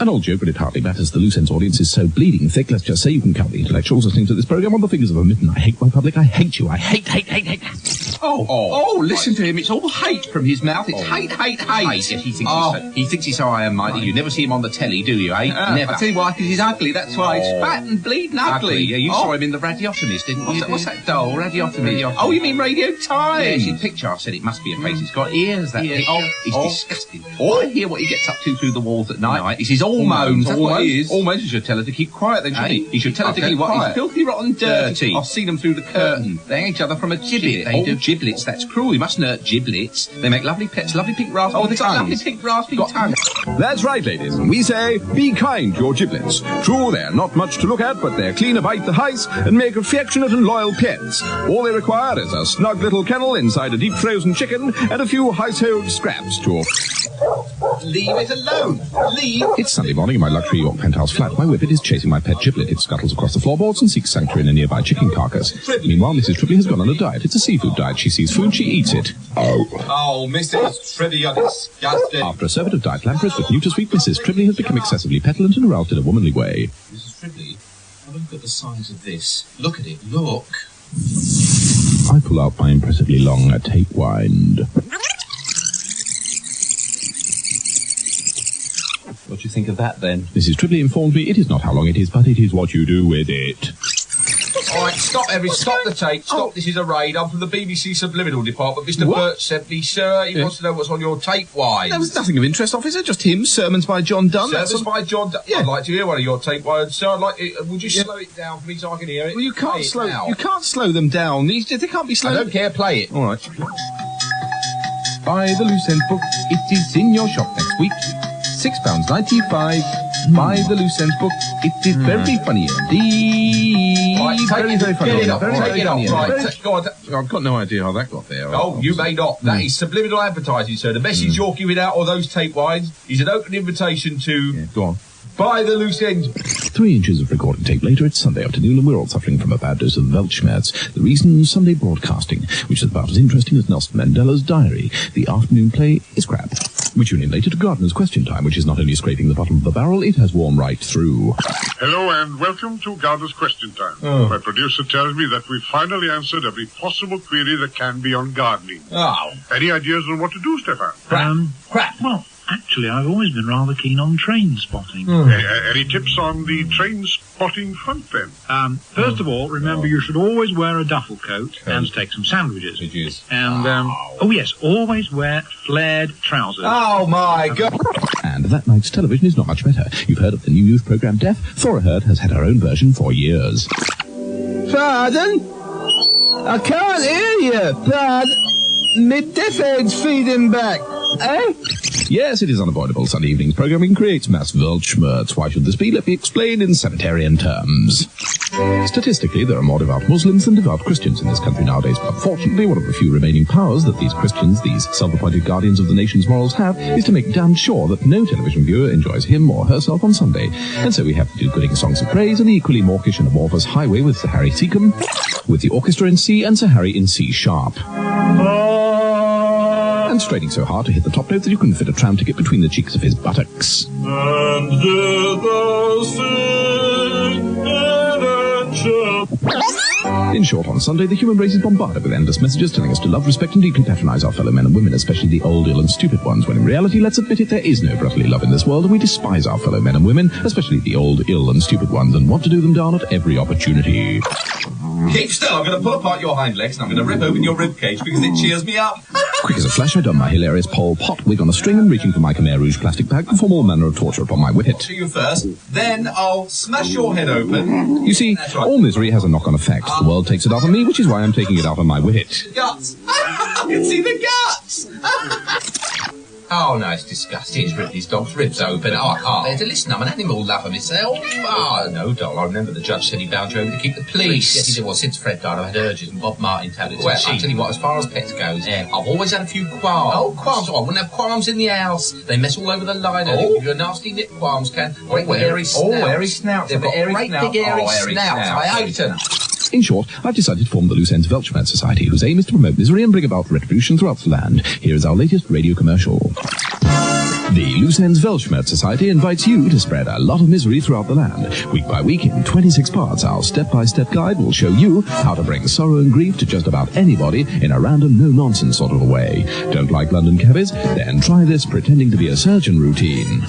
An old joke, but it hardly matters. The Loose Ends audience is so bleeding thick, let's just say you can count the intellectuals listening to this programme on the fingers of a mitten. I hate my public, I hate you, I hate. Oh, listen to him, it's all hate from his mouth, it's hate. Yes, he thinks he's so high-and-mighty. You never see him on the telly, do you, eh? Never. I tell you why, because he's ugly, that's why. He's fat and bleeding ugly. Yeah, you saw him in the Radiotomist, didn't you? What's that doll? Radiotomy. Oh, you mean Radio Time? Yes, his picture, I said it must be a face. It's got ears, that picture. He's disgusting. I hear what he gets up to through the walls at night. It's his hormones, that's what it is. Almost, you should tell her to keep quiet then, shouldn't he? He should tell her to keep quiet. He's filthy, rotten, dirty. I've seen them through the curtain. They hang each other from a gibbet. They do. Giblets, that's cruel. You mustn't hurt giblets. They make lovely pets, lovely pink raspy tongues. They've got lovely pink raspy tongues. That's right, ladies. We say, be kind to your giblets. True, they're not much to look at, but they're clean about the house and make affectionate and loyal pets. All they require is a snug little kennel inside a deep frozen chicken and a few household scraps to... Leave it alone. Leave. It's Sunday morning in my luxury York penthouse flat. My whippet is chasing my pet giblet. It scuttles across the floorboards and seeks sanctuary in a nearby chicken carcass. Meanwhile, Mrs. Tripley has gone on a diet. It's a seafood diet. She sees food, she eats it. Oh, Mrs. Tripley, you're disgusting. After a servant of diet lampreys with NutraSweet, Mrs. Tripley has become excessively petulant and aroused in a womanly way. Mrs. Tripley, have a look at the size of this. Look at it, look. I pull out my impressively long tape-wind. What do you think of that, then? Mrs. Tripley informs me it is not how long it is, but it is what you do with it. All right, stop the tape. Stop, This is a raid. I'm from the BBC Subliminal Department. Mr. Burt sent me, sir. He wants to know what's on your tape-wide. There was nothing of interest, officer, just him. Sermons by John Donne. Sermons by John Donne. Yeah. I'd like to hear one of your tape-wides, sir. Would you slow it down for me so I can hear it? Well, you can't slow them down. They can't be slowed. I don't care. Play it. All right. Buy the Loose Ends book. It is in your shop next week. £6.95. Buy the Loose Ends book. It is very funny indeed. Right, very funny. Get it off. Take it off. Right, go on. I've got no idea how that got there. Oh, you may not. That is subliminal advertising, sir. The message you're giving out on those tape wides is an open invitation to... Yeah, go on. Buy the Loose Ends. 3 inches of recording tape later, it's Sunday afternoon, and we're all suffering from a bad dose of Weltschmerz. The reason, Sunday broadcasting, which is about as interesting as Nelson Mandela's diary. The afternoon play is crap. We tune in later to Gardener's Question Time, which is not only scraping the bottom of the barrel, it has worn right through. Hello and welcome to Gardener's Question Time. My producer tells me that we've finally answered every possible query that can be on gardening. Oh. Any ideas on what to do, Stefan? Crap. Well, actually, I've always been rather keen on train spotting. Any tips on the train spotting front then? First of all, remember you should always wear a duffel coat and take some sandwiches. And, always wear flared trousers. Oh, my God. And that night's television is not much better. You've heard of the new youth programme Deaf? Thora Hird has had her own version for years. Pardon? I can't hear you. Pardon? My deaf head's feeding back. Eh? Yes, it is unavoidable. Sunday evening's programming creates mass Weltschmerz. Why should this be? Let me explain in sanitarian terms. Statistically, there are more devout Muslims than devout Christians in this country nowadays, but unfortunately, one of the few remaining powers that these Christians, these self-appointed guardians of the nation's morals have, is to make damn sure that no television viewer enjoys him or herself on Sunday. And so we have to do gooding songs of praise and the equally mawkish and amorphous Highway with Sir Harry Seacombe, with the orchestra in C and Sir Harry in C sharp. And straining so hard to hit the top note that you couldn't fit a tram ticket between the cheeks of his buttocks. And did thou sing In short, on Sunday, the human race is bombarded with endless messages telling us to love, respect, and deeply patronize our fellow men and women, especially the old, ill, and stupid ones, when in reality, let's admit it, there is no brotherly love in this world, and we despise our fellow men and women, especially the old, ill, and stupid ones, and want to do them down at every opportunity. Keep still. I'm going to pull apart your hind legs and I'm going to rip open your rib cage because it cheers me up. Quick as a flash, I don my hilarious Pol Pot wig on a string and reaching for my Khmer Rouge plastic bag perform all manner of torture upon my whippet. To you first, then I'll smash your head open. You see, all misery has a knock-on effect. The world takes it out on me, which is why I'm taking it out on my whippet. Guts. I can see the guts. Oh, no, it's disgusting. He's ripped his dog's ribs open. Oh, I can't bear to listen. I'm an animal lover myself. Oh, no, doll. I remember the judge said he bound you over to keep the police. Yes, he did. Well, since Fred died, I've had urges and Bob Martin tablets. Well, I tell you what, as far as pets goes, I've always had a few qualms. Oh, qualms. Oh, I wouldn't have qualms in the house. They mess all over the liner. They give you a nasty nip qualms, can. Great big hairy snout. Oh, hairy snouts. They've got great big hairy snouts. I hate them. In short, I've decided to form the Loose Ends Weltschmerz Society, whose aim is to promote misery and bring about retribution throughout the land. Here is our latest radio commercial. The Ends Weltschmerz Society invites you to spread a lot of misery throughout the land. Week by week, in 26 parts, our step-by-step guide will show you how to bring sorrow and grief to just about anybody in a random, no-nonsense sort of a way. Don't like London cabbies? Then try this pretending to be a surgeon routine.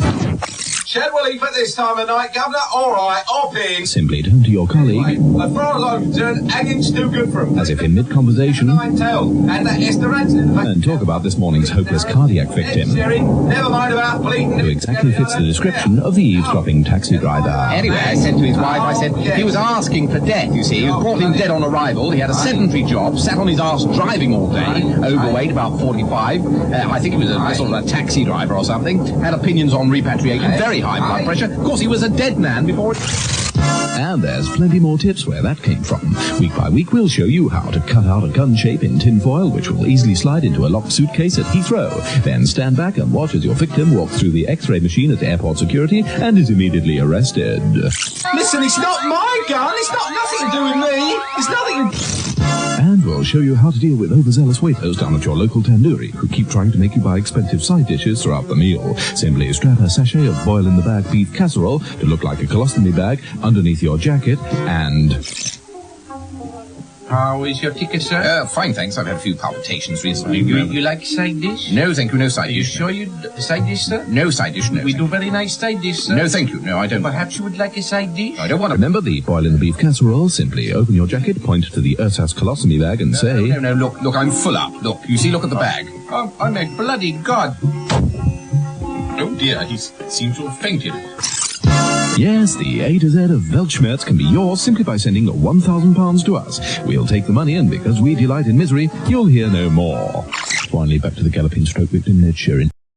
Shed will leave at this time of night, Governor. All right, I'll pay. Simply turn to your colleague, As far as I'm concerned, hanging's too good for him. as if in mid-conversation, I tell, and that Esther Ranson. and talk about this morning's hopeless cardiac victim, Sherry, never mind about bleeding. who exactly fits the description of the eavesdropping taxi driver. Anyway, I said to his wife, I said, he was asking for death, you see. He was brought in dead on arrival. He had a sedentary job, sat on his arse driving all day, overweight, about 45. I think he was a sort of a taxi driver or something. Had opinions on repatriation, very high blood pressure. Of course, he was a dead man before it... And there's plenty more tips where that came from. Week by week, we'll show you how to cut out a gun shape in tin foil, which will easily slide into a locked suitcase at Heathrow. Then stand back and watch as your victim walks through the X-ray machine at airport security and is immediately arrested. Listen, it's not my gun. It's not nothing to do with me. It's nothing. And we'll show you how to deal with overzealous waiters down at your local tandoori who keep trying to make you buy expensive side dishes throughout the meal. Simply strap a sachet of boil-in-the-bag beef casserole to look like a colostomy bag underneath your jacket and... How is your ticket, sir? Fine, thanks. I've had a few palpitations recently. You like side dish? No, thank you. No side dish. You sure you side dish, sir? No side dish, no. We do very nice side dish, sir. No, thank you. No, I don't. Perhaps you would like a side dish? I don't want to... Remember the boil-in-the-beef casserole? Simply open your jacket, point to the ersatz colostomy bag and say... No, look, I'm full up. Look, you see, look at the bag. Oh, my bloody God. Oh, dear, he seems to have fainted. Yes, the A to Z of Weltschmerz can be yours simply by sending £1,000 to us. We'll take the money, and because we delight in misery, you'll hear no more. Finally, back to the galloping stroke victim, Ned Sheeran.